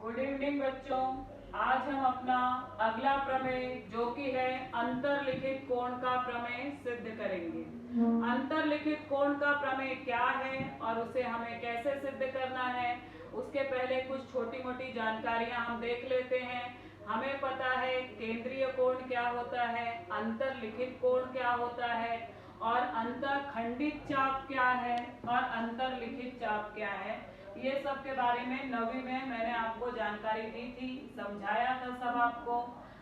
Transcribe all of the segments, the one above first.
Good evening बच्चों। आज हम अपना अगला प्रमेय जो कि है अंतरलिखित कोण का प्रमेय सिद्ध करेंगे। अंतरलिखित कोण का प्रमेय क्या है और उसे हमें कैसे सिद्ध करना है, उसके पहले कुछ छोटी मोटी जानकारियां हम देख लेते हैं। हमें पता है केंद्रीय कोण क्या होता है, अंतरलिखित कोण क्या होता है और अंतरखंडित चाप क्या है और अंतरलिखित चाप क्या है। ये सब के बारे में 9वीं में मैंने आपको जानकारी दी थी, समझाया था सब आपको।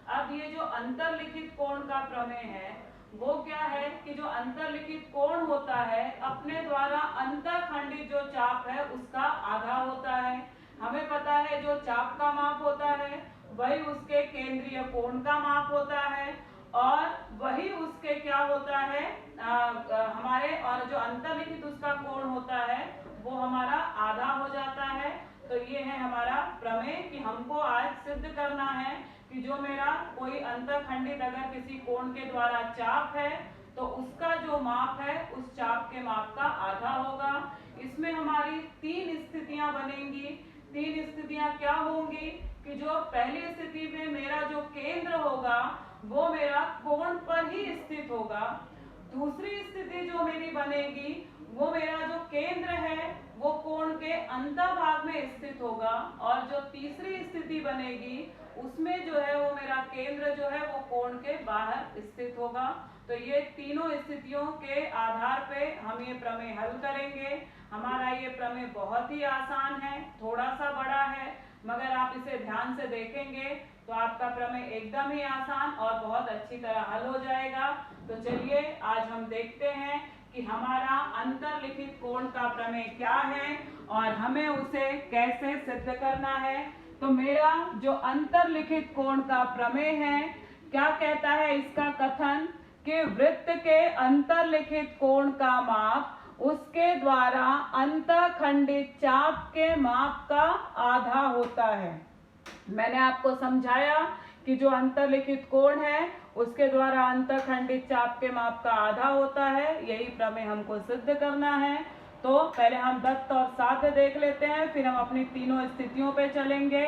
अब ये जो अंतरलिखित कोण का प्रमेय है वो क्या है कि जो अंतरलिखित कोण होता है अपने द्वारा अंतरखंडित जो चाप है उसका आधा होता है। हमें पता है जो चाप का माप होता है वही उसके केंद्रीय कोण का माप होता है और वही उसके क्या होता है हमारे, और जो अंतरलिखित उसका कोण होता है वो हमारा आधा हो जाता है। तो ये है हमारा प्रमेय कि हमको आज सिद्ध करना है कि जो मेरा कोई अंतरखंडित अगर किसी कोण के द्वारा चाप है तो उसका जो माप है उस चाप के माप का आधा होगा। इसमें हमारी 3 स्थितियां बनेंगी। 3 स्थितियां क्या होंगी कि जो पहली स्थिति में मेरा जो केंद्र होगा वो मेरा कोण पर ही स्थित होगा। दूसरी स्थिति जो मेरी बनेगी वो मेरा जो केंद्र है वो कोण के अंतभाग में स्थित होगा और जो तीसरी स्थिति बनेगी उसमें जो है वो मेरा केंद्र जो है वो कोण के बाहर स्थित होगा। तो ये तीनों स्थितियों के आधार पे हम ये प्रमेय हल करेंगे। हमारा ये प्रमेय बहुत ही आसान है, थोड़ा सा बड़ा है, मगर आप इसे ध्यान से देखेंगे तो आपका प्रमेय एकदम ही आसान और बहुत अच्छी तरह हल हो जाएगा। तो चलिए आज हम देखते हैं कि हमारा अंतरलिखित कोण का प्रमेय क्या है और हमें उसे कैसे सिद्ध करना है। तो मेरा जो अंतरलिखित कोण का प्रमेय है क्या कहता है इसका कथन कि वृत्त के अंतरलिखित कोण का माप उसके द्वारा अंतखंडित चाप के माप का आधा होता है। मैंने आपको समझाया कि जो अंतरलिखित कोण है उसके द्वारा अंतखंडित चाप के माप का आधा होता है। यही प्रमेय हमको सिद्ध करना है। तो पहले हम दत्त और साध्य देख लेते हैं, फिर हम अपनी तीनों स्थितियों पे चलेंगे।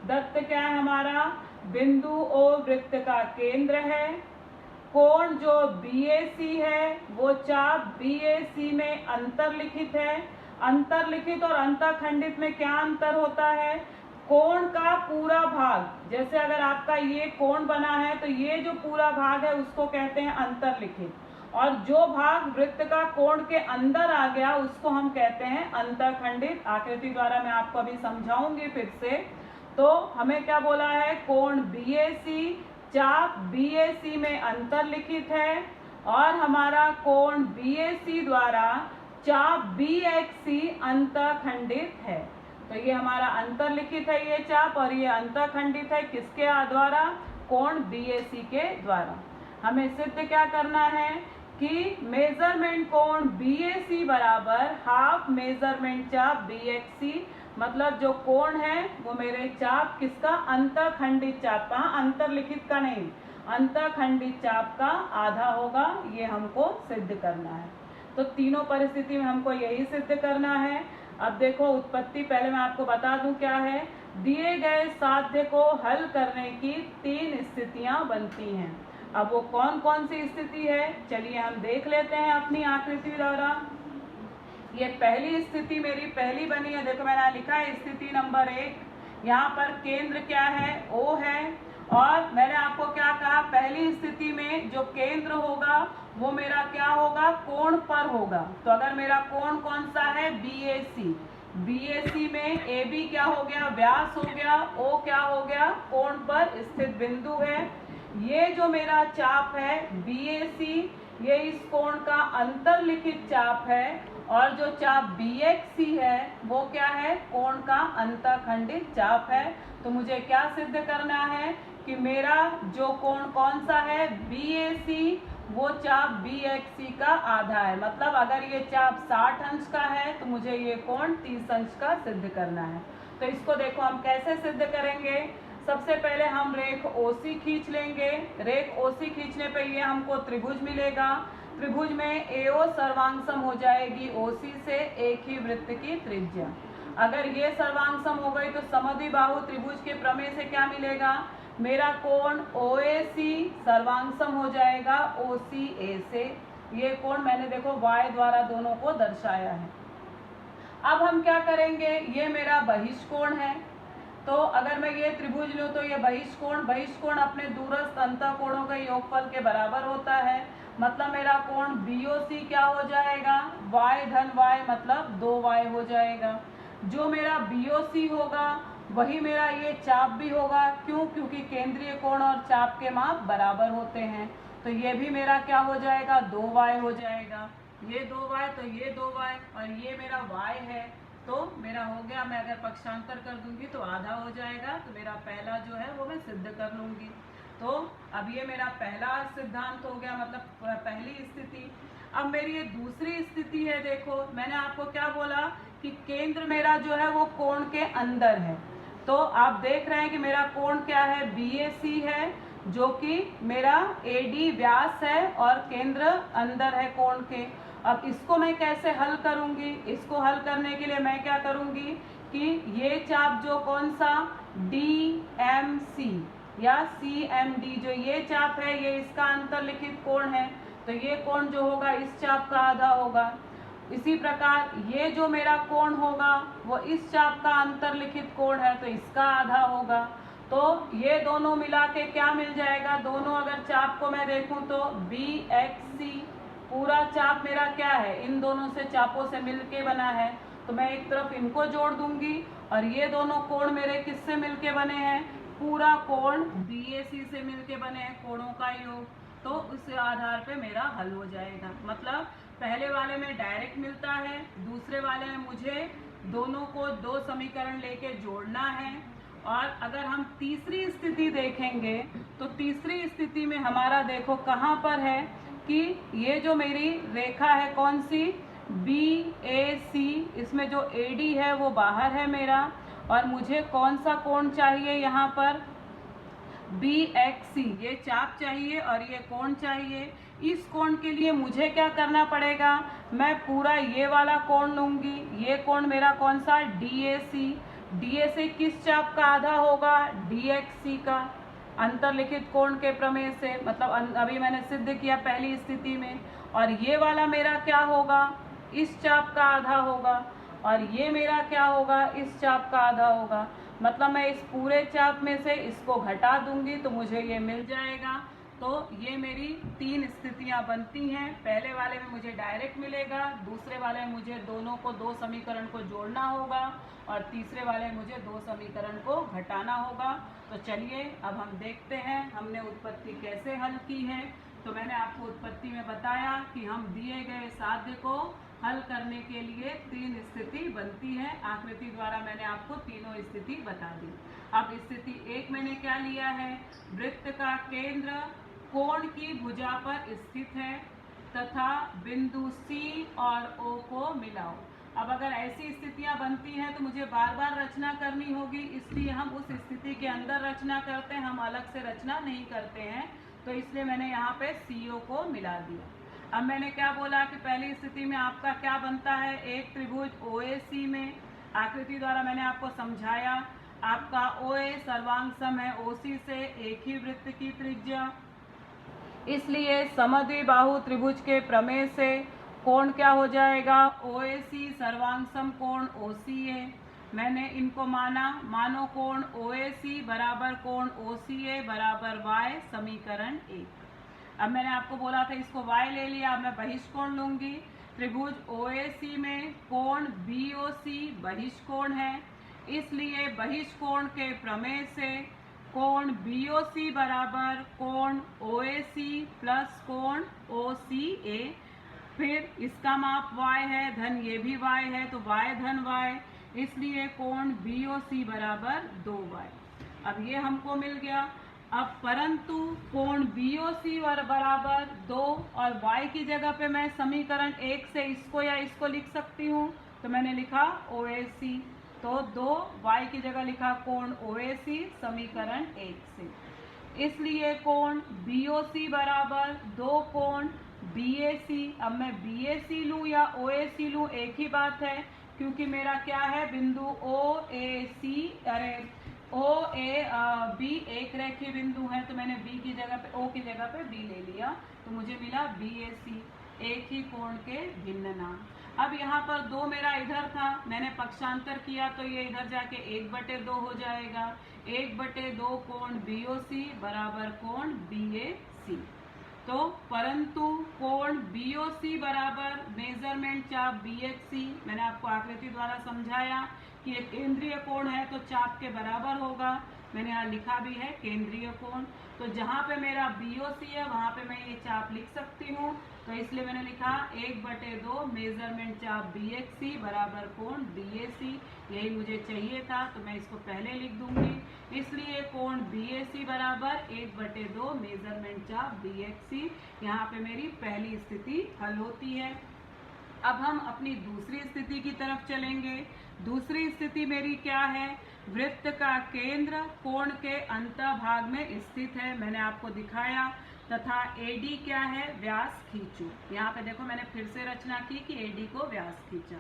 दत्त क्या है हमारा, बिंदु ओ वृत्त का केंद्र है। कोण जो BAC है वो चाप BAC में अंतरलिखित है। अंतरलिखित और अंतखंडित में क्या अंतर होता है, कोण का पूरा भाग, जैसे अगर आपका ये कोण बना है तो ये जो पूरा भाग है उसको कहते हैं अंतरलिखित, और जो भाग वृत्त का कोण के अंदर आ गया उसको हम कहते हैं अंतखंडित। आकृति द्वारा मैं आपको अभी समझाऊंगी फिर से। तो हमें क्या बोला है, कोण BAC चाप BAC में अंतरलिखित है और हमारा कोण BAC द्वारा चाप BXC अंतखंडित है। तो ये हमारा अंतरलिखित है ये चाप और ये अंतखंडित है किसके द्वारा, कोण BAC के द्वारा। हमें सिद्ध क्या करना है कि मेजरमेंट कोण BAC बराबर हाफ मेजरमेंट चाप BXC, मतलब जो कोण है वो मेरे चाप किसका, अंतखंडित चाप का, अंतरलिखित का नहीं, अंतखंडित चाप का आधा होगा। ये हमको सिद्ध करना है। तो तीनों परिस्थिति में हमको यही सिद्ध करना है। अब देखो उत्पत्ति पहले मैं आपको बता दूं क्या है। दिए गए साध्य को हल करने की 3 स्थितियां बनती हैं। अब वो कौन कौन सी स्थिति है चलिए हम देख लेते हैं अपनी आकृति द्वारा। ये पहली स्थिति मेरी पहली बनी है, देखो मैंने लिखा है स्थिति नंबर 1। यहाँ पर केंद्र क्या है, O है, और मैंने आपको क्या कहा, पहली स्थिति में जो केंद्र होगा वो मेरा क्या होगा, कोण पर होगा। तो अगर मेरा कोण कौन सा है, BAC, BAC में AB क्या हो गया, व्यास हो गया, O क्या हो गया, कोण पर स्थित बिंदु है। ये जो मेरा चाप है BAC ये इस कोण का अंतरलिखित चाप है और जो चाप BXC है वो क्या है, कोण का अंतखंडित चाप है। तो मुझे क्या सिद्ध करना है कि मेरा जो कोण कौन सा है BAC वो चाप BXC का आधा है। मतलब अगर ये चाप 60 अंश का है तो मुझे ये कोण 30 अंश का सिद्ध करना है। तो इसको देखो हम कैसे सिद्ध करेंगे। सबसे पहले हम रेख OC खींच लेंगे। रेख OC खींचने पे ये हमको त्रिभुज मिलेगा। त्रिभुज में AO सर्वांग सम हो जाएगी OC से, एक ही वृत्त की त्रिज्या। अगर ये सर्वांग सम हो गई तो समद्विबाहु त्रिभुज के प्रमेय से क्या मिलेगा, मेरा कोण OAC सर्वांग सम हो जाएगा OCA से। ये कोण मैंने देखो y द्वारा दोनों को दर्शाया है। अब हम क्या करेंगे, ये मेरा बहिष्कोण है, तो अगर मैं ये त्रिभुज लूँ तो ये बहिष्कोण अपने दूरस्थ अंतःकोणों के योगफल के बराबर होता है। मतलब मेरा कोण BOC क्या हो जाएगा, y धन y मतलब 2y हो जाएगा। जो मेरा BOC होगा वही मेरा ये चाप भी होगा। क्यों, क्योंकि केंद्रीय कोण और चाप के माप बराबर होते हैं। तो ये भी मेरा क्या हो जाएगा, 2y हो जाएगा। ये 2y तो ये 2y और ये मेरा y है, तो मेरा हो गया। मैं अगर पक्षांतर कर दूंगी तो आधा हो जाएगा। तो मेरा पहला जो है वो मैं सिद्ध कर लूंगी। तो अब ये मेरा पहला सिद्धांत हो गया, मतलब पहली स्थिति। अब मेरी ये दूसरी स्थिति है। देखो मैंने आपको क्या बोला कि केंद्र मेरा जो है वो कोण के अंदर है। तो आप देख रहे हैं कि मेरा कोण क्या है, BAC है, जो कि मेरा AD व्यास है और केंद्र अंदर है कोण के। अब इसको मैं कैसे हल करूंगी, इसको हल करने के लिए मैं क्या करूंगी कि ये चाप जो कौन सा DMC या CMD, जो ये चाप है ये इसका अंतर्लिखित कोण है, तो ये कोण जो होगा इस चाप का आधा होगा। इसी प्रकार ये जो मेरा कोण होगा वो इस चाप का अंतर्लिखित कोण है, तो इसका आधा होगा। तो ये दोनों मिला के क्या मिल जाएगा, दोनों अगर चाप को मैं देखूं तो BXC पूरा चाप मेरा क्या है, इन दोनों से चापों से मिलके बना है। तो मैं एक तरफ इनको जोड़ दूंगी और ये दोनों कोण मेरे किससे मिलके बने हैं, पूरा कोण BAC से मिलके बने हैं, कोणों का योग। तो उस आधार पे मेरा हल हो जाएगा। मतलब पहले वाले में डायरेक्ट मिलता है, दूसरे वाले में मुझे दोनों को दो समीकरण लेके जोड़ना है। और अगर हम तीसरी स्थिति देखेंगे तो तीसरी स्थिति में हमारा देखो कहाँ पर है कि ये जो मेरी रेखा है कौन सी, BAC, इसमें जो AD है वो बाहर है मेरा, और मुझे कौन सा कोण चाहिए यहाँ पर, BXC, ये चाप चाहिए और ये कोण चाहिए। इस कोण के लिए मुझे क्या करना पड़ेगा, मैं पूरा ये वाला कोण लूंगी। ये कोण मेरा कौन सा, DAC किस चाप का आधा होगा, DXC का, अंतर्लिखित कोण के प्रमेय से। मतलब अभी मैंने सिद्ध किया पहली स्थिति में। और ये वाला मेरा क्या होगा, इस चाप का आधा होगा, और ये मेरा क्या होगा, इस चाप का आधा होगा। मतलब मैं इस पूरे चाप में से इसको घटा दूंगी तो मुझे ये मिल जाएगा। तो ये मेरी तीन स्थितियां बनती हैं। पहले वाले में मुझे डायरेक्ट मिलेगा, दूसरे वाले में मुझे दोनों को दो समीकरण को जोड़ना होगा, और तीसरे वाले में मुझे दो समीकरण को घटाना होगा। तो चलिए अब हम देखते हैं हमने उत्पत्ति कैसे हल की है। तो मैंने आपको उत्पत्ति में बताया कि हम दिए गए साध्य को हल करने के लिए तीन स्थिति बनती है। आकृति द्वारा मैंने आपको तीनों स्थिति बता दी। अब स्थिति एक मैंने क्या लिया है, वृत्त का केंद्र कोण की भुजा पर स्थित है तथा बिंदु C और O को मिलाओ। अब अगर ऐसी स्थितियां बनती हैं तो मुझे बार बार रचना करनी होगी, इसलिए हम उस स्थिति के अंदर रचना करते हैं, हम अलग से रचना नहीं करते हैं। तो इसलिए मैंने यहाँ पे CO को मिला दिया। अब मैंने क्या बोला कि पहली स्थिति में आपका क्या बनता है, एक त्रिभुज OAC में आकृति द्वारा मैंने आपको समझाया, आपका OA सर्वांग सम है OC से, एक ही वृत्त की त्रिज्या, इसलिए समद्विबाहु त्रिभुज के प्रमेय से कोण क्या हो जाएगा, OAC सर्वांग सम कोण OCA। मैंने इनको मानो कोण OAC बराबर कोण OCA बराबर y, समीकरण 1। अब मैंने आपको बोला था इसको y ले लिया, अब मैं बहिष्कोण लूंगी। त्रिभुज OAC में कोण BOC बहिष्कोण है, इसलिए बहिष्कोण के प्रमेय से कोण BOC बराबर कोण OAC प्लस कोण OCA। फिर इसका माप y है, धन ये भी y है, तो y धन y, इसलिए कोण BOC बराबर 2y। अब ये हमको मिल गया। अब परंतु कोण BOC बराबर 2 और y की जगह पे मैं समीकरण 1 से इसको या इसको लिख सकती हूँ, तो मैंने लिखा OAC, तो 2y की जगह लिखा कोण OAC समीकरण 1 से। इसलिए कोण BOC बराबर 2 कोण BAC। अब मैं BAC लूँ या OAC लूँ एक ही बात है, क्योंकि मेरा क्या है, बिंदु ओ ए सी, अरे ओ ए बी एक रेखीय बिंदु है, तो मैंने बी की जगह पे, ओ की जगह पे बी ले लिया, तो मुझे मिला बी ए सी, एक ही कोण के भिन्न नाम। अब यहाँ पर 2 मेरा इधर था, मैंने पक्षांतर किया तो ये इधर जाके 1/2 हो जाएगा। 1/2 कोण बी ओ सी बराबर कोण बी ए सी। तो परंतु कोण बी ओ सी बराबर मेजरमेंट चाप बी एच सी, मैंने आपको आकृति द्वारा समझाया कि ये केंद्रीय कोण है तो चाप के बराबर होगा। मैंने यहाँ लिखा भी है केंद्रीय कोण, तो जहाँ पे मेरा बी ओ सी है वहाँ पे मैं ये चाप लिख सकती हूँ, तो इसलिए मैंने लिखा 1/2 मेजरमेंट चाप बी एच सी बराबर कोण बी ए सी। यही मुझे चाहिए था, तो मैं इसको पहले लिख दूंगी। इसलिए कोण बी ए सी बराबर 1/2 मेजरमेंट चाप बी एच सी। यहाँ पे मेरी पहली स्थिति हल होती है। अब हम अपनी दूसरी स्थिति की तरफ चलेंगे। दूसरी स्थिति मेरी क्या है, वृत्त का केंद्र कोण के अंतःभाग में स्थित है, मैंने आपको दिखाया, तथा एडी क्या है, व्यास खींचो। यहाँ पे देखो मैंने फिर से रचना की कि एडी को व्यास खींचा।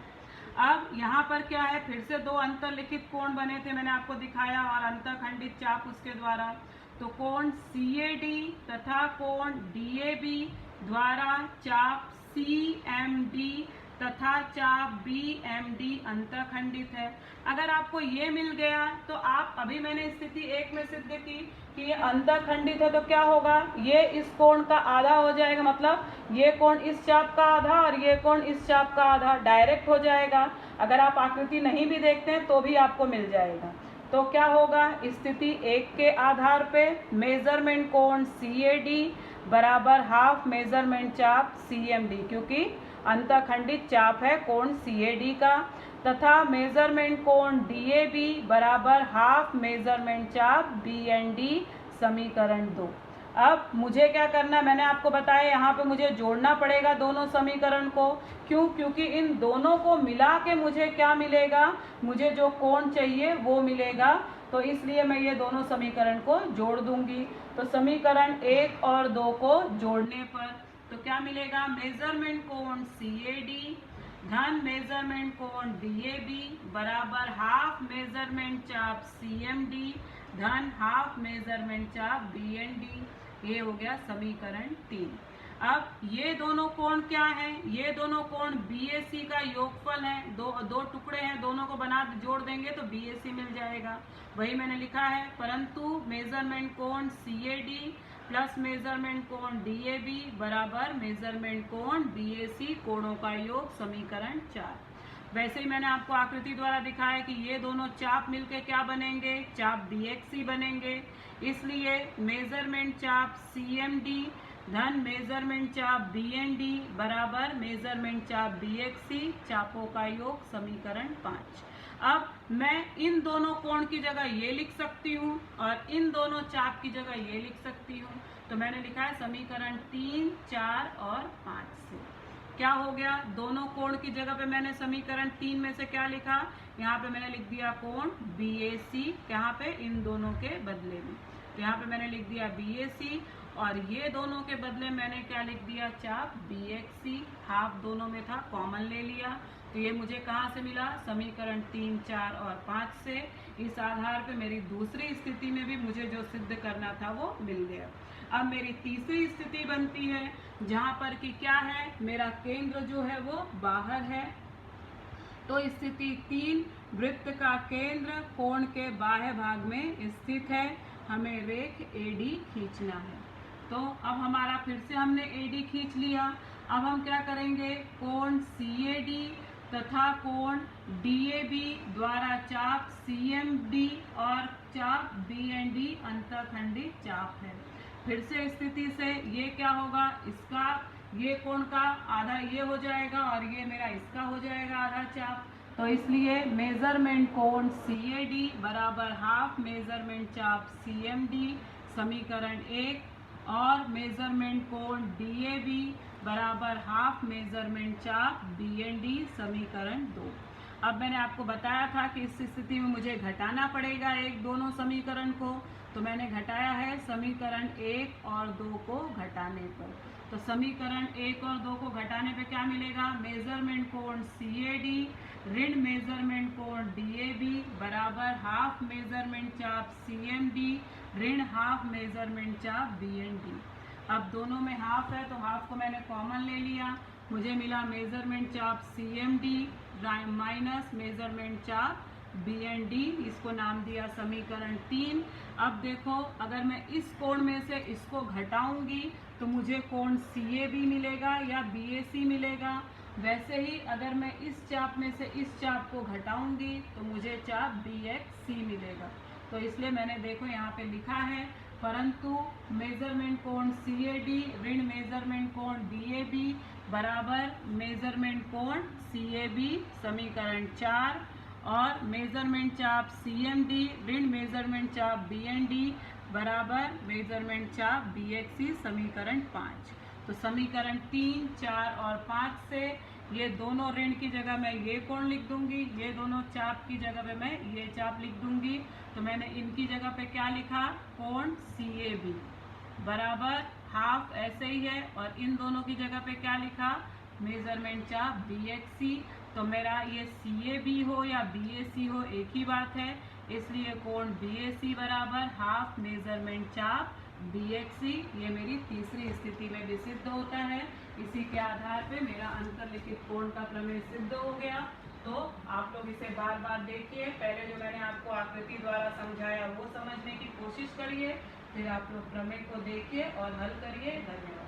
अब यहाँ पर क्या है, फिर से 2 अंतरलिखित कोण बने थे, मैंने आपको दिखाया, और अंतःखंडित चाप उसके द्वारा। तो कोण सी ए डी तथा कोण डी ए बी द्वारा चाप CMD तथा चाप BMD अंतःखंडित है। अगर आपको ये मिल गया तो आप, अभी मैंने स्थिति 1 में सिद्ध की कि ये अंतःखंडित है, तो क्या होगा, ये इस कोण का आधा हो जाएगा, मतलब ये कोण इस चाप का आधा और ये कोण इस चाप का आधा, डायरेक्ट हो जाएगा। अगर आप आकृति नहीं भी देखते हैं तो भी आपको मिल जाएगा। तो क्या होगा, स्थिति 1 के आधार पे मेजरमेंट कोण CAD बराबर हाफ मेजरमेंट चाप CMD, क्योंकि अंतःखंडित चाप है कोण CAD का, तथा मेजरमेंट कोण DAB बराबर हाफ मेजरमेंट चाप BND, समीकरण 2। अब मुझे क्या करना है, मैंने आपको बताया यहाँ पे मुझे जोड़ना पड़ेगा दोनों समीकरण को। क्यों, क्योंकि इन दोनों को मिला के मुझे क्या मिलेगा, मुझे जो कोण चाहिए वो मिलेगा, तो इसलिए मैं ये दोनों समीकरण को जोड़ दूंगी। तो समीकरण 1 और 2 को जोड़ने पर तो क्या मिलेगा, मेजरमेंट कोण CAD धन मेजरमेंट कोण DAB बराबर हाफ मेजरमेंट चाप CMD धन हाफ मेजरमेंट चाप BND। ये हो गया समीकरण 3। अब ये दोनों कोण क्या है, ये दोनों कोण BAC का योगफल है, दो टुकड़े हैं, दोनों को जोड़ देंगे तो BAC मिल जाएगा, वही मैंने लिखा है। परंतु मेजरमेंट कोण CAD प्लस मेजरमेंट कोण DAB बराबर मेजरमेंट कोण BAC, कोणों का योग, समीकरण 4। वैसे ही मैंने आपको आकृति द्वारा दिखाया कि ये दोनों चाप मिलके क्या बनेंगे, चाप BXC बनेंगे। इसलिए मेजरमेंट चाप CMD धन मेजरमेंट चाप BND बराबर मेजरमेंट चाप BXC, चापों का योग, समीकरण 5। अब मैं इन दोनों कोण की जगह ये लिख सकती हूँ और इन दोनों चाप की जगह ये लिख सकती हूँ, तो मैंने लिखा है समीकरण 3, 4 और 5 से क्या हो गया, दोनों कोण की जगह पे मैंने समीकरण 3 में से क्या लिखा, यहाँ पे मैंने लिख दिया कोण BAC, यहाँ पे इन दोनों के बदले में, तो यहाँ पे मैंने लिख दिया BAC, और ये दोनों के बदले मैंने क्या लिख दिया, चाप BXC, हाफ दोनों में था, कॉमन ले लिया, तो ये मुझे कहाँ से मिला, समीकरण 3, 4 और 5 से। इस आधार पे मेरी दूसरी स्थिति में भी मुझे जो सिद्ध करना था वो मिल गया। अब मेरी तीसरी स्थिति बनती है जहाँ पर कि क्या है, मेरा केंद्र जो है वो बाहर है। तो स्थिति 3, वृत्त का केंद्र कोण के बाह्य भाग में स्थित है, हमें रेख AD खींचना है। तो अब हमारा फिर से हमने AD खींच लिया। अब हम क्या करेंगे, कोण CAD तथा कोण DAB द्वारा चाप CMD और चाप BND अंतःखंडित चाप है। फिर से स्थिति से ये क्या होगा, इसका ये कोण का आधा ये हो जाएगा और ये मेरा इसका हो जाएगा आधा चाप, तो इसलिए मेजरमेंट कोण CAD बराबर हाफ मेजरमेंट चाप CMD, समीकरण 1, और मेजरमेंट कोण DAB बराबर हाफ मेजरमेंट चाप BND, समीकरण 2। अब मैंने आपको बताया था कि इस स्थिति में मुझे घटाना पड़ेगा दोनों समीकरण को, तो मैंने घटाया है समीकरण 1 और 2 को घटाने पर। तो समीकरण 1 और 2 को घटाने पे क्या मिलेगा, मेजरमेंट कोण CAD ऋण मेजरमेंट कोण DAB बराबर हाफ मेजरमेंट चाप CMD ऋण हाफ मेजरमेंट चाप BND। अब दोनों में हाफ है तो हाफ को मैंने कॉमन ले लिया, मुझे मिला मेजरमेंट चाप CMD माइनस मेजरमेंट चाप BND, इसको नाम दिया समीकरण 3। अब देखो अगर मैं इस कोण में से इसको घटाऊंगी तो मुझे कोण CAB मिलेगा या BAC मिलेगा। वैसे ही अगर मैं इस चाप में से इस चाप को घटाऊंगी तो मुझे चाप BXC मिलेगा। तो इसलिए मैंने देखो यहाँ पे लिखा है, परंतु मेजरमेंट कोण CAD ऋण मेजरमेंट कोण DAB बराबर मेजरमेंट कोण CAB समीकरण 4 और मेजरमेंट चाप CMD ऋण मेजरमेंट चाप BND बराबर मेजरमेंट चाप BXC समीकरण 5। तो समीकरण 3, 4 और 5 से ये दोनों ऋण की जगह मैं ये कोण लिख दूंगी, ये दोनों चाप की जगह पे मैं ये चाप लिख दूंगी। तो मैंने इनकी जगह पे क्या लिखा, कोण CAB बराबर हाफ ऐसे ही है, और इन दोनों की जगह पे क्या लिखा, मेजरमेंट चाप BXC। तो मेरा ये CAB हो या BAC हो एक ही बात है, इसलिए कोण BAC बराबर हाफ मेजरमेंट चाप BXC। ये मेरी तीसरी स्थिति में भी सिद्ध होता है। इसी के आधार पे मेरा अंतर्लिखित कोण का प्रमेय सिद्ध हो गया। तो आप लोग इसे बार बार देखिए, पहले जो मैंने आपको आकृति द्वारा समझाया वो समझने की कोशिश करिए, फिर आप लोग प्रमेय को देखिए और हल करिए। धन्यवाद।